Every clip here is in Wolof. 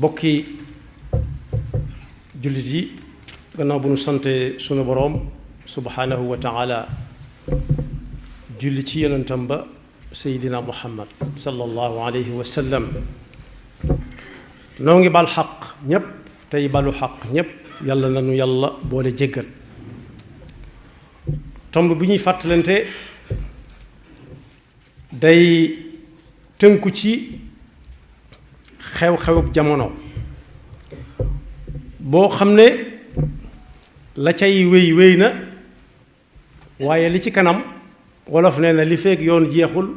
bokki jullit yi gannaaw bu nu sante sunu boroom subhaanahu wa taala julli ci yonentam ba seydina muhammad sallallahu alayhi wa sallam noo ngi bal xaq ñépp tey balu xaq ñépp yàlla na nu yàlla boole jéggal tomb bi ñuy fàttalante day tënku ci xew-xewub jamono boo xam ne la cay wéy na waaye li ci kanam wolof nee na li feek yoon jeexul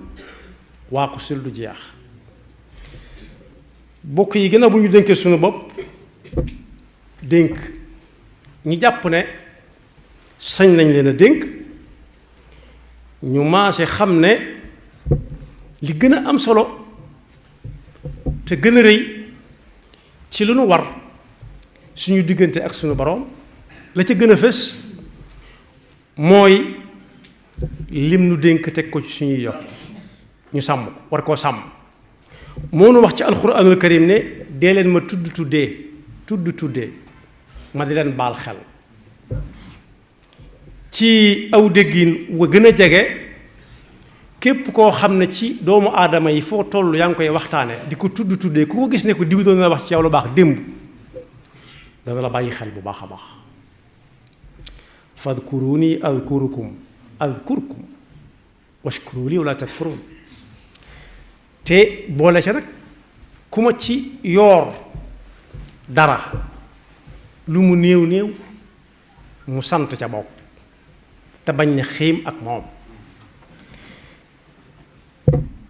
waaxu sil du jeex bokk yi gën a bu ñu dénkee suñu bopp dénk ñi jàpp ne sañ nañ leen a dénk ñu maase xam ne li gën a am solo te gën a rëy ci lu nu war suñu diggante ak suñu boroom la ca gën a fës mooy lim nu dénk teg ko ci suñuy yox ñu sàmm ko war koo sàmm moo nu wax ci alxuraanul karim ne dee leen ma tuddee ma di leen baal xel ci aw déggin wa gën a jege képp koo xam ne ci doomu aadama yi foo toll yaa ngi koy waxtaane di ko tuddee ku ko gis ne ko diw doon na wax ci yow lu baax démb dana la bàyyi xel bu baax a baax fadkuruni adkurkum washkuru li wala takfurun te boole ca nag ku ma ci yoor dara lu mu néew mu sant ca bopp te bañ ne xiim ak moom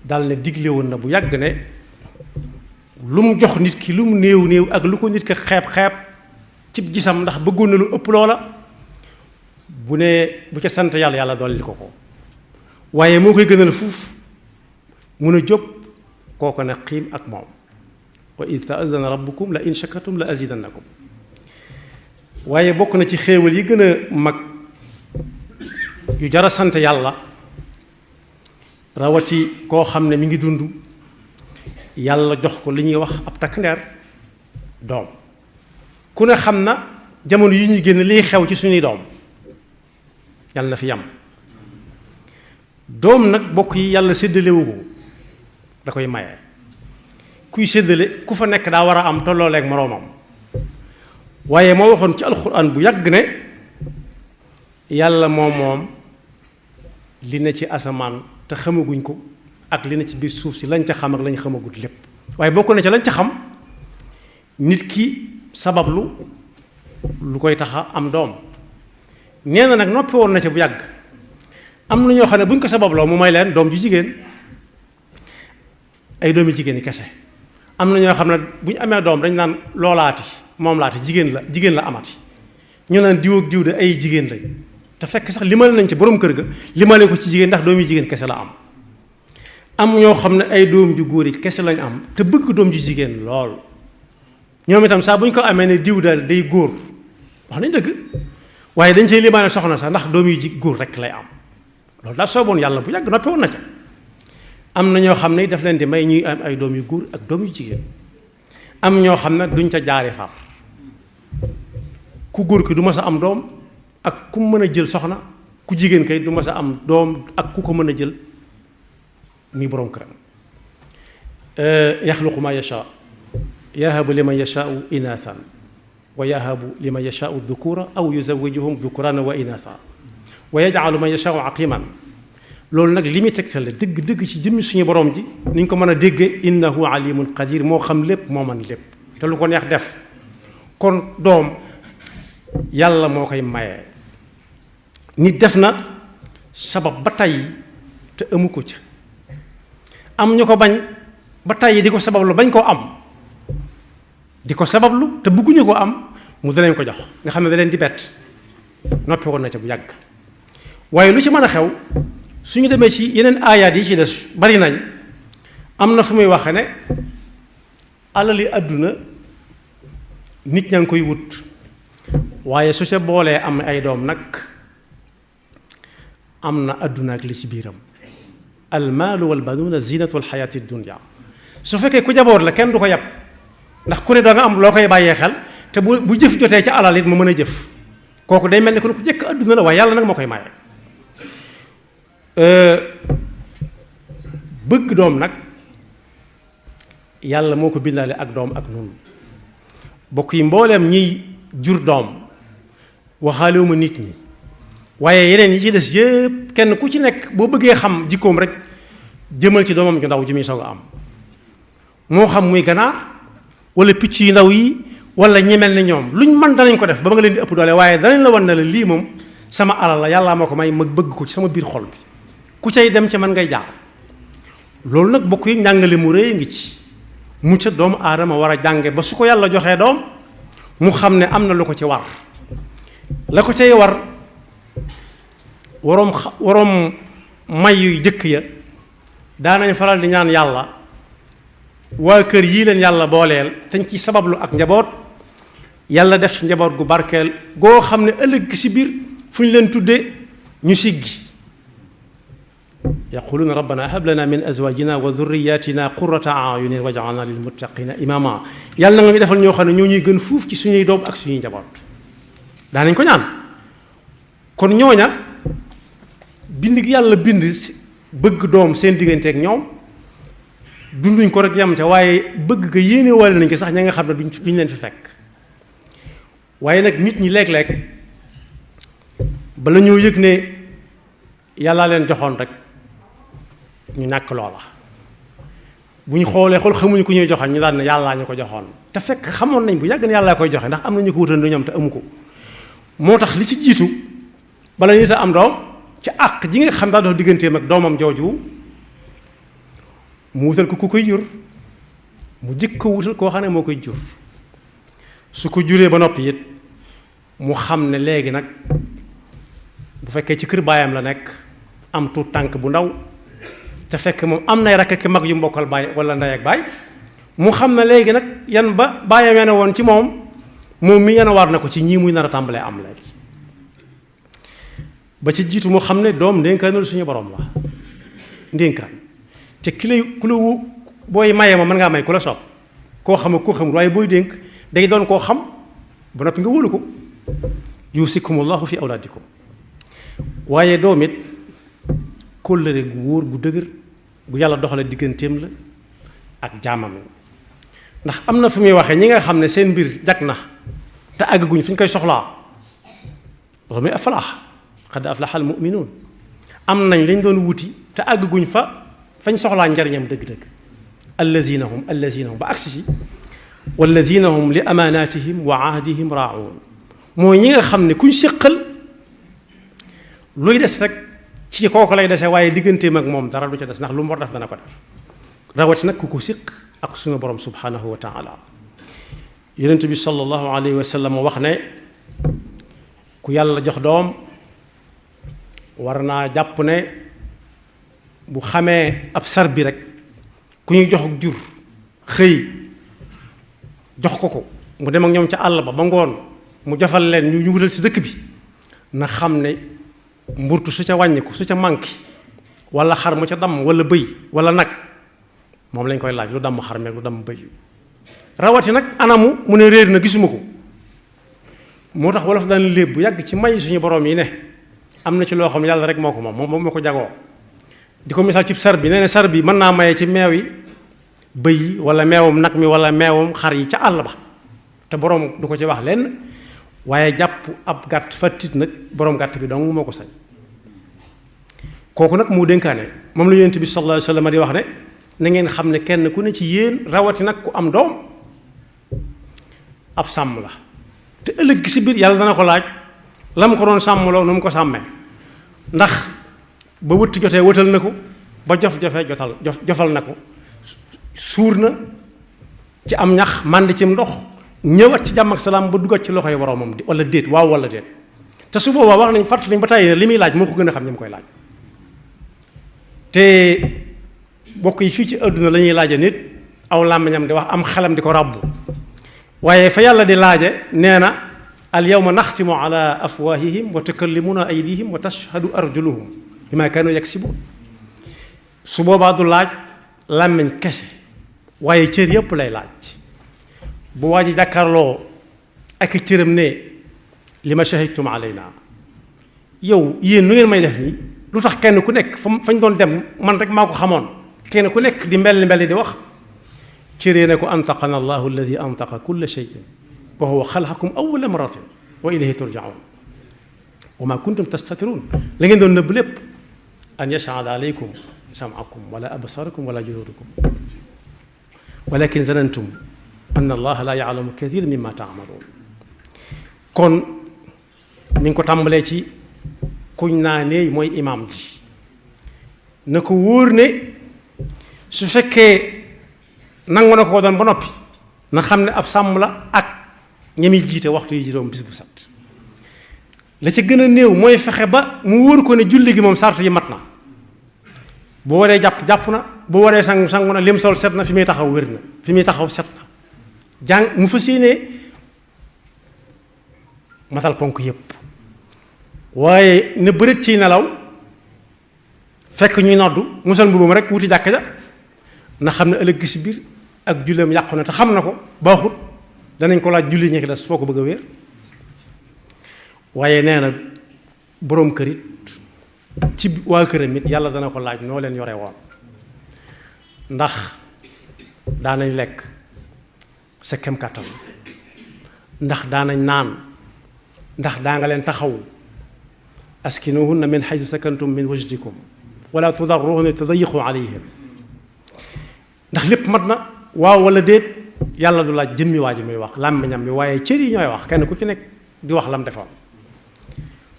dal ne digle woon na bu yàgg ne lu mu jox nit ki lu mu néew ak lu ko nit ki xeeb cib gisam ndax bëggoon na lu ëpp loola bu ne bu ca sant yàlla dolli ko waaye moo koy gënal fuuf mun a jóg kooko ne xiim ak moom wa id taazana rabbukum la in shakartum la azidannakum waaye bokk na ci xéewal yi gën a mag yu jara sant yàlla rawati koo xam ne mi ngi dund yàlla jox ko li ñuy wax ab takk ndeer doom ku ne xam na jamono yi ñuy génn liy xew ci suñuy doom yàlla na fi yam doom nag bokk yi yàlla séddalewu ko da koy maye kuy séddale ku fa nekk daa war a am tollooleeg moroomam waaye moo waxoon ci alxuraan bu yàgg ne yàlla moom li ne ci asamaan te xamaguñ ko ak li ne ci biir suuf si lañ ca xam ak lañ xamagut lépp waaye bokk na ca lañ ca xam nit ki sabablu lu koy taxa am doom nee na nag noppi woon na ca bu yàgg am na ñoo xam ne buñ ko sababloo mu may leen doom ju jigéen ay doomi jigéen yi kese am na ñoo xam ne bu ñu amee doom dañ naan loolaati moom laati jigéen la amati ñu naan diw ak diw de ay jigéen lañ te fekk sax limale nañ ci borom kër ga limale ko ci jigéen ndax doom yu jigéen kese la am ñoo xam ne ay doom ju góor yi kese lañ am te bëgg doom ju jigéen lool ñoom itam saa bu ñu ko amee ne diw daal day góor wax nañ dëgg waaye dañ cay limaale soxna sax ndax doom yu góor rek lay am loolu daal sooboon yàlla bu yàgg noppi woon na ca am na ñoo xam ne daf leen di may ñuy am ay doom yu góor ak doom yu jigéen am ñoo xam ne duñ ca jaari far ku góor ki du mas a am doom ak ku mën a jël soxna ku jigéen kay du mas a am doom ak ku ko mën a jël muy boroom këram yaxluqu ma yasha yahabu liman yashaau inathan wa yahabu liman yashaau dhukura aw yuzawijuhum dhukurana wa inatha wa yajcalu man yashaau aqiman loolu nag li muy tegtale dëgg ci jëmmi suñu borom ji ni ñu ko mën a déggee innahu alimun qadir moo xam lépp moo man lépp te lu ko neex def kon doom yàlla moo koy maye nit def na sabab ba tey te amu ko ca am ñu ko bañ ba tey di ko sabablu bañ koo am di ko sabablu te bëgguñu ko am mu danañ ko jox nga xam ne da leen di bett noppi woon na ca bu yàgg waaye lu ci mën a xew suñu demee ci yeneen aayaat yi ci des bari nañ am na fu muy waxe ne alali àdduna nit ñaa ngi koy wut waaye su ca boolee am ay doom nag am na àdduna ak li ci biiram almaalu walbanuuna zinatu alxayaati dunya su fekkee ku jaboot la kenn du ko yab ndax ku ne doo nga am loo koy bàyyee xel te bu jëf jotee ca alal it mu mën a jëf kooku day mel ni kon ku jëkk adduna la waaye yàlla nag moo koy maye. bëgg doom nag yàlla moo ko bindaale ak doom ak nun bokk yi mbooleem ñiy jur doom waxaalewuma nit ñi waaye yeneen yi ci des yépp kenn ku ci nekk boo bëggee xam jikkoom rek jëmal ci doomam ju ndaw ji muy soog a am moo xam muy ganaar wala picc yu ndaw yi wala ñi mel ni ñoom luñ mën danañ ko def ba nga leen di ëpp doole waaye danañ la wan ne la lii moom sama alal la yàllaa moo ko may ma bëgg ko ci sama biir xol bi ku cay dem ca man ngay jaar loolu nag bokk yi njàngale mu rëy ngi ci mu ca doomu aadama war a jànge ba su ko yàlla joxee doom mu xam ne am na lu ko ci war la ko cay war waroom may yu jëkk ya daanañ faral di ñaan yàlla waa kër yii leen yàlla booleel teñ ci sabablu ak njaboot yàlla def ci njaboot gu barkeel goo xam ne ëllëg si biir fu ñu leen tuddee ñu siggi yaquluuna rabbana hab lana min azwajina wa dhurriyatina qurrata a'yunin waj'alna lil muttaqina imama yàlla na nga ñu defal ñoo xam ne ñoo ñuy gën fuuf ci suñuy doom ak suñuy njaboot daanañ ko ñaan kon ñooña bind gi yàlla bind bëgg doom seen diggante ak ñoom dunduñ ko rek yam ca waaye bëgg ga yéene wale nañ ko sax ña nga xam ne duñ leen fi fekk waaye nag nit ñi léeg-léeg bala ñoo yëg ne yàllaa leen joxoon rek ñu ñàkk loola bu ñu xoolee xool xamuñu ku ñuy joxoon ñu daan ne yàllaa ñu ko joxoon te fekk xamoon nañ bu yàgg ne yàllaa koy joxe ndax am na ñu ko wutandoo ñoom te amu ko moo tax li ci jiitu bala nit a am doom ci àq ji nga xam daa dox digganteem ak doomam jooju mu wutal ko ku koy jur mu jëkk ko wutal koo xam ne moo koy jur su ko juree ba noppi it mu xam ne léegi nag bu fekkee ci kër baayam la nekk am tuut tànk bu ndaw te fekk moom am nay rakk ki mag yu mbokkal baay wala ndey ak baay mu xam ne léegi nag yan ba baayam yene woon ci moom mi yana war na ko ci ñii muy nar a tàmbalee am léegi ba ci jiitu mu xam ne doom ndénkaanul suñu borom la ndénkaan te ki lay ku la booy maye ma mën ngaa may ku la soob koo xam ak koo xamul waaye booy dénk day doon koo xam ba noppi nga wóolu ko yusikumullahu fi awlaadikum waaye doom it kóllëre gu wóor gu dëgër gu yàlla doxale digganteem la ak jaamam la ndax am na fu muy waxee ñi nga xam ne seen mbir jag na te àgguñ fi ñu koy soxlaa loolu muy afalaax qad aflaha al mu'minuun am nañ lañ doon wuti te àgguñ fañ soxlaa njariñam dëgg-dëgg allazina hum ba agsi ci wallazina hum li amaanatihim wa ahdihim raa'uun mooy ñi nga xam ne kuñ séqal luy des rek ci kooku lay dese waaye digganteem ak moom dara du ca des ndax lu mu war def dana ko def rawati nag ku ko séq ak suñu borom subhanahu wa taala yonent bi sallallahu alayhi wa sallam wax ne ku yàlla jox doom war naa jàpp ne bu xamee ab sar bi rek ku ñuy jox ak jur xëy jox ko mu dem ak ñoom ca àll ba ngoon mu jafal leen ñu wutal si dëkk bi na xam ne mburtu su ca wàññiku su ca manqué wala xar mu ca damm wala bëy wala nag moom lañ koy laaj lu damm xar meeg lu damm bëy rawati nag anamu mu ne réer na gisuma ko moo tax wolof daan léeb bu yàgg ci may suñu borom yi ne am na ci loo xam ne yàlla rek moo ko moom moo ko jagoo di ko misaal ci sar bi nee na sar bi mën naa maye ci meew yi bëy yi wala meewum nag mi wala meewum xar yi ca àll ba te borom du ko ci wax lenn waaye jàpp ab gàtt fattit nag borom gàtt bi dong moo ko sañ kooku nag moo dénkaane moom la yonent bi sallallahu alayhi wa sallam di wax ne na ngeen xam ne kenn ku ne ci yéen rawati nag ku am doom ab sàmm la te ëllëg gi si biir yàlla dana ko laaj la mu ko doon sàmmloo nu mu ko sàmmee ndax ba wëtt jotee wëtal na ko ba jof-jofee jofal na ko suur na ci am ñax mànd cim ndox ñëwaat ci jàmm ak salaam ba duggat ci loxoy boromam wala déet waaw wala déet te su boobaa wax nañ fàttali nañ ba tàyyi ne li muy laaj moo ko gën a xam ñi mu koy laaj te bokk yi fii ci àdduna la ñuy laaje nit aw làmmiñam di wax am xelam di ko ràbbu waaye fa yàlla di laaje nee na al yawma naxtimu ala afwahihim wa tukallimuna aydihim wa tashhadu arjuluhum bima kaanu yaksibun su boobaa du laaj làmmiñ kese waaye cër yépp lay laaj bu waa ji jàkkaarloo ak cëram ne li ma shahidtum alayna yow yéen nu ngeen may def nii lu tax kenn ku nekk fañ doon dem man rek maa ko xamoon kenn ku nekk di mbelli mbelli di wax cëree ne ko antaqana allahu alladi antaqa kulla shay'in wa huwa xalaqakum awwala marratin wa ilayhi turjaun wa ma kuntum tastatirun la ngeen doon nëbb lépp an yashhada alaykum sam'akum wala absarakum wala juludukum walakin zanantum anna allaha la ya'lamu kathiran mimma ta'malun kon mi ngi ko tàmbalee ci kuñ naa ne mooy imaam ji na ko wóor ne su fekkee nangu na ko doon ba noppi na xam ne ab sàmm la ak ñemi jiite waxtu yi juróom bis bu sat la ca gën a néew mooy fexe ba mu wóor ko ne julli gi moom sart yi mat na bu waree jàpp na bu waree sangu na lim sol set na fi muy taxaw wér na fi muy taxaw set na jàng mu fas yéenee matal ponk yépp waaye ne bërët ciy nelaw fekk ñuy noddu musal mbubbam rek wuti jàkk ja na xam ne ëllëg si biir ak julleem yàqu na te xam na ko baaxut danañ ko laaj julli ñi ki des foo ko bëgg a wéer waaye nee na boroom kër it ci waa këram it yàlla dana ko laaj noo leen yore woon ndax daanañ lekk sa kem kàttan ndax daanañ naan ndax daa nga leen taxaw askinuhunna min haythu sakantum min wajdikum wala tudarruhunna tadayiqu alayhim ndax lépp mat na waaw wala déet yàlla du laaj jëmmi waa ji muy wax làmmiñam mi waaye cër yi ñooy wax kenn ku ci nekk di wax lam defoon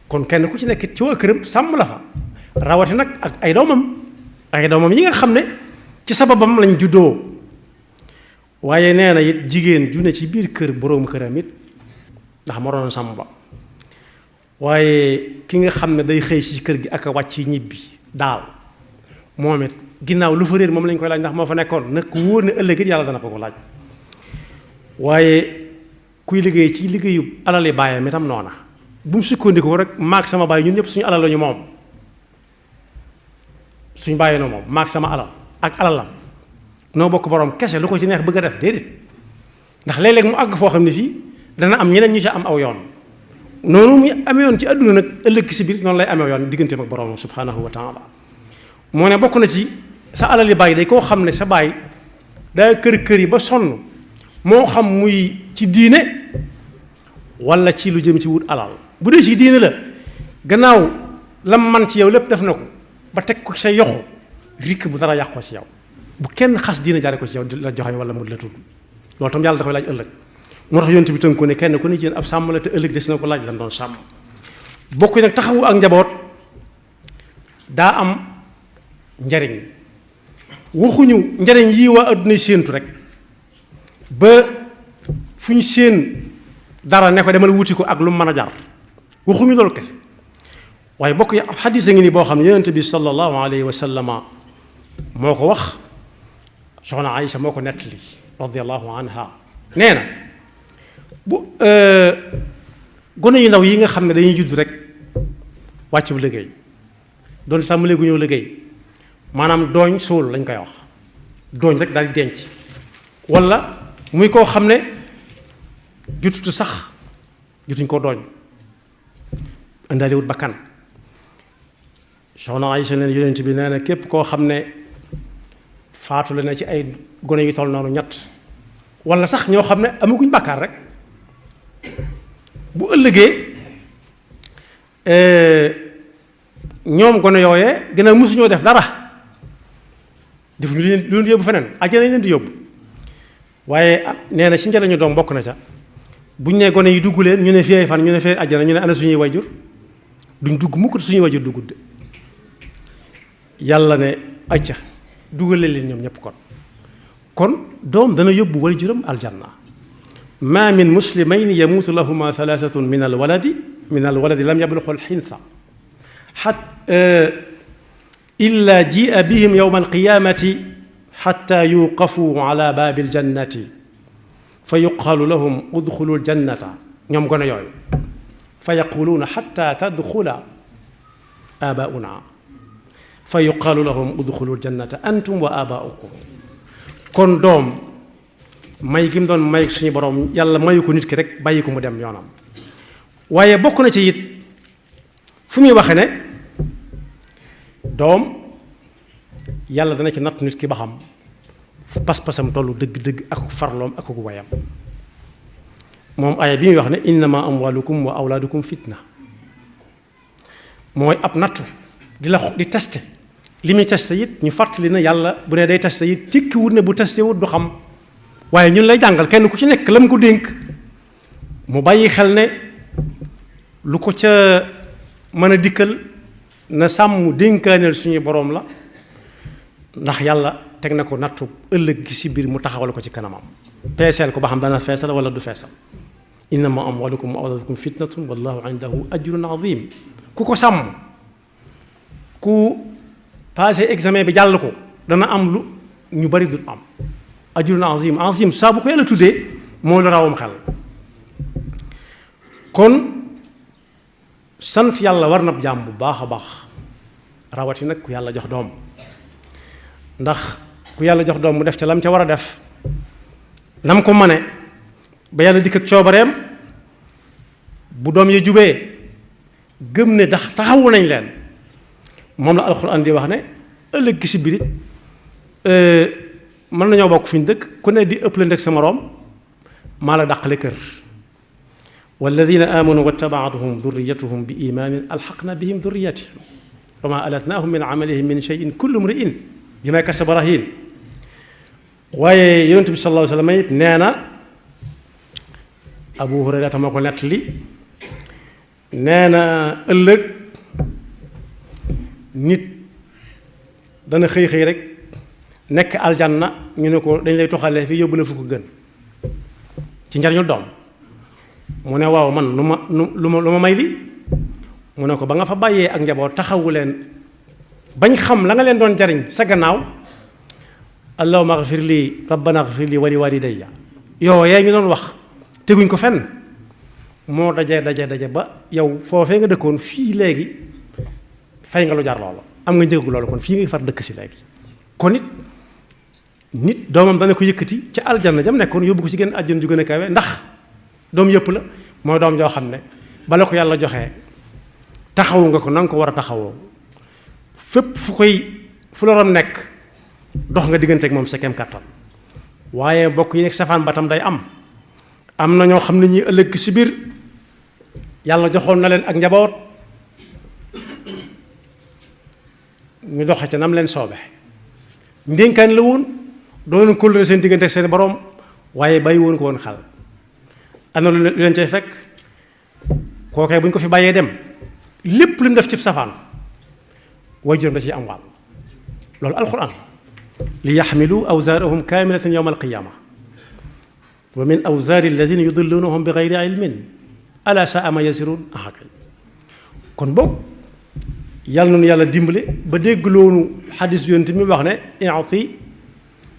kon kenn ku ci nekk ci waa këram sàmm la fa rawati nag ak ay doomam yi nga xam ne ci sababam lañ juddoo waaye nee na it jigéen ju ne ci biir kër boroom këram it ndax moo doon sàmm ba waaye ki nga xam ne day xëy ci kër gi ak a wàcc ñibbi daal moom it ginnaaw lu fa réer moom lañ koy laaj ndax moo fa nekkoon nag ku wóor ne ëllëg it yàlla dana ko laaj waaye kuy liggéey ci liggéeyu alali baayam itam noona bu mu sukkandiku rek maag sama baay ñun ñëpp suñu alal la ñu moom suñu bàyyi no moom maag sama alal ak alalam noo bokk borom kese lu ko ci neex bëgg a def déedéet ndax léeg-léeg mu àgg foo xam ne fii dana am ñeneen ñu ci am aw yoon noonu muy amee yoon ci àdduna nag ëllëg si biir noonu lay amee yoon digganteem ak borom subhanahu wa taala moo ne bokk na ci sa alal yi bàyyi day koo xam ne sa baay daa kër yi ba sonn moo xam muy ci diine wala ci lu jëm ci wut alal bu dee ci diine la gannaaw lam man ci yow lépp def na ko ba teg ko sa yoxu rikk bu dara yàqoo ci yow bu kenn xas diine jaare ko ci yow di la joxañ wala mu di la tudd loolu tam yàlla da koy laaj ëllëg moo tax yonent bi tënk ko ne kenn ku ne ci yéen ab sàmm la te ëllëg des na ko laaj lan doon sàmm bokk nag taxawu ak njaboot daa am njariñ waxuñu njariñ yii waa adduna séentu rek ba fu ñu séen dara ne ko demal wuti ko ak lu mu mën a jar waxuñu loolu kese waaye bokk yi ab xadis a ngi nii boo xam ne yonent bi sallallahu alayhi wa sallama moo ko wax soxna Aïcha moo ko nettali radiyallahu anha nee na bu gone yu ndaw yi nga xam ne dañuy judd rek wàcc bu liggéey doon tàmbalee gu ñëw liggéey maanaam dooñ suul lañ koy wax dooñ rek daal di denc wala muy koo xam ne jututu sax jutuñ ko dooñ indaale wut bakkan soxna Aysa neen yonent bi nee na képp koo xam ne faatu la na ci ay gone yu toll noonu ñett wala sax ñoo xam ne amaguñ bàkkaar rek bu ëllëgee ñoom gone yooyee gën a mësuñoo def dara def ñu leen di yóbbu feneen àjjana leen di yóbbu waaye nee na ci njëriñu doom bokk na ca buñ ne gone yi dugg leen ñu ne fii fan ñu ne fee àjjana ñu ne ana suñuy wayjur duñ dugg mukk suñuy wayjur duggut de yàlla ne acca dugale leen ñoom ñëpp kon doom dana yóbbu wayjuram aljanna ma min muslimayni yamuutu lahuma thalathatun min alwaladi lam yablughu alxinsa illa jia bihim yowma alqiyamati xatta yuqafu ala baabi aljannati fa yuqalu lahum udxulu aljannata ñoom gone yooyu fa yaquluuna xatta tadxula aabauna fa yuqalu lahum udxulu aljannata antum wa aabaukum kon doom may gi mu doon may suñu borom yàlla mayu ko nit ki rek bàyyi ko mu dem yoonam. waaye bokk na ci it fu muy waxe ne doom yàlla dana ci natt nit ki ba xam fu pas-pasam tollu dëgg-dëgg ak farloom ak ku wayam moom aaya bi muy wax ne innama amwalukum wa awlaadukum fitna mooy ab nattu di testé li muy testé it ñu fàttali na yàlla bu ne day testé it tikki wut ne bu testé wut du xam waaye ñun lay jàngal kenn ku ci nekk la mu ko dénk mu bàyyi xel ne lu ko ca mën a dikkal na sàmm dénkaaneel suñu boroom la ndax yàlla teg na ko nattu ëllëg gi si biir mu taxawal ko ci kanamam peeseel ko ba xam dana feesal wala du feesal innama amwalukum wa awlaadukum fitnatun wallahu indahu ajrun azim ku ko sàmm ku passé examen bi jàll ko dana am lu ñu bari du am ajrun azim saa bu ko yàlla tuddee moo la rawam xel kon sant yàlla war na jaam bu baax a baax rawati nag ku yàlla jox doom ndax ku yàlla jox doom mu def ca lam ca war a def nam ko mane ba yàlla dikk ak coobareem bu doom yi jubee gëm ne ndax taxawu nañ leen moom la alxuraan di wax ne ëllëg gi si birit mën nañoo bokk fi ñu dëkk ku ne di ëpp leen rek sa moroom maa la dàqale kër walladina amanu wattabaatuhum durriyatuhum bi imaanin alxaqna bihim durriyatihim wa ma alatnaahum min amalihim min cheyin kullu mriin bima kasaba rahin waaye yonent bi sallallahu alayhi wa sallam it nee na Abu Hurayra moo ko nettali nee na ëllëg nit dana xëy rek nekk aljanna ñu ne ko dañ lay toxalee fii yóbbu la fu ko gën ci njariñul doom mu ne waaw man lu ma may li mu ne ko ba nga fa bàyyee ak njaboot taxawu leen bañ xam la nga leen doon jariñ sa gannaaw allahumma ighfir lii rabbana ighfir lii wa li walidayya yooyee ñu doon wax teguñ ko fenn moo daje ba yow foofee nga dëkkoon fii léegi fay nga lu jar loolu am nga njëgu loolu kon fii nga far dëkk si léegi kon it nit doomam dana ko yëkkati ca aljanna jam nekkoon yóbbu ko ci gën àjjana ju gën a kawe ndax doom yëpp la mooy doom joo xam ne bala ko yàlla joxee taxawu nga ko na nga ko war a taxawoo fépp fu la doon nekk dox nga diggante ak moom sa kem kàttan waaye bokk yi nekk safaan ba tam day am na ñoo xam ne ñi ëllëg si biir yàlla joxoon na leen ak njaboot ñu doxe ca nam leen soobe ndénkaan la woon doon kóllëre seen diggante ak seen borom waaye bàyyi woon ko woon xel am na lu leen cay fekk kookee bu ñu ko fi bàyyee dem lépp lu mu def ci safaan way juróom da ciy am wàll loolu alquran li yaxmilu awzaarahum kaamilatan yowma alqiyaama wa min awzaari alladina yudillunahum bi gayri ilmin ala saa ma yasiruun ahakay kon boog yàlla noonu yàlla dimbale ba dégg loonu xadis bi yonent mi wax ne i'ti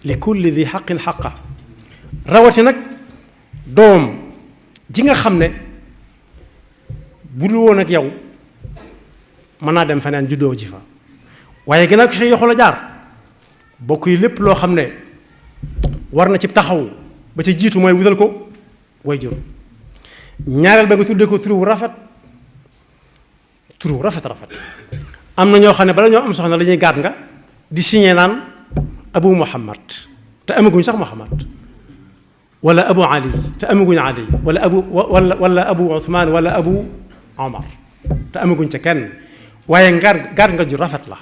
li kulli di xaqin xaqa rawati nag doom ji nga xam ne bu dul woon ak yow mën naa dem feneen juddoo ji fa waaye gën a ko say yoxo la jaar bokk yi lépp loo xam ne war na ci taxaw ba ca jiitu mooy wutal ko way jur ñaareel ba nga tuddee ko turu rafet am na ñoo xam ne bala ñoo am soxna la ñuy gaat nga di signé naan abu muhammad te amaguñ sax muhammad wala abu ali te amaguñ ali wala abu usman wala abu omar te amaguñ ca kenn waaye gaat nga ju rafet la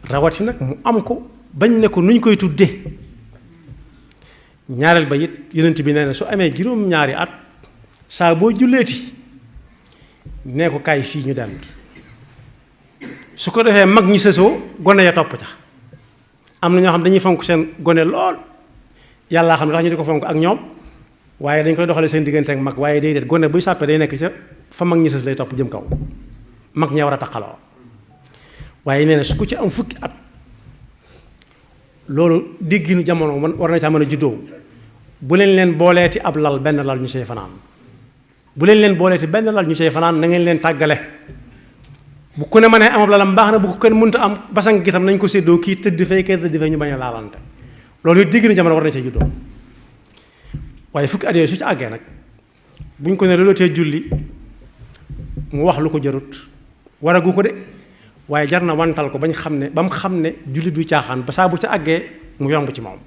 rawati nag mu am ko bañ ne ko nuñ koy tudde ñaareel ba it yonent bi nee na su amee juróom-ñaari at saa boo julleeti nee ko kaay fii ñu dem su ko defee mag ñi sësoo gone ya topp ca am na ñoo xam dañuy fonk seen gone lool yàllaa xam ne tax ñu di ko fonk ak ñoom waaye dañ koy doxalee seen diggante ak mag waaye day det gone buy sàppee day nekk ca fa mag ñi sës lay topp jëm kaw mag ñee war a taqaloo waaye nee na su ko ci am fukki at loolu dégginu jamono man war na caa mën a juddoo bu leen booleeti ab lal benn lal ñu cay fanaan bu leen booleeti benn lal ñu cay fanaan na ngeen leen tàggale bu ku ne mënee amab lalam baax na bu ko kenn mënta am basang gi tam nañ ko séddoo kii tëdd fee kii tëdd fee ñu bañ a laalante loolu it dégginu jamono war na cay juddoo waaye fukki at yooyu su ci àggee nag buñ ko ne looloo tee julli mu wax lu ko jarut waragu ko de waaye jar na wantal ko bañ xam ne ba mu xam ne julli du caaxaan ba saa bu ca àggee mu yomb ci moom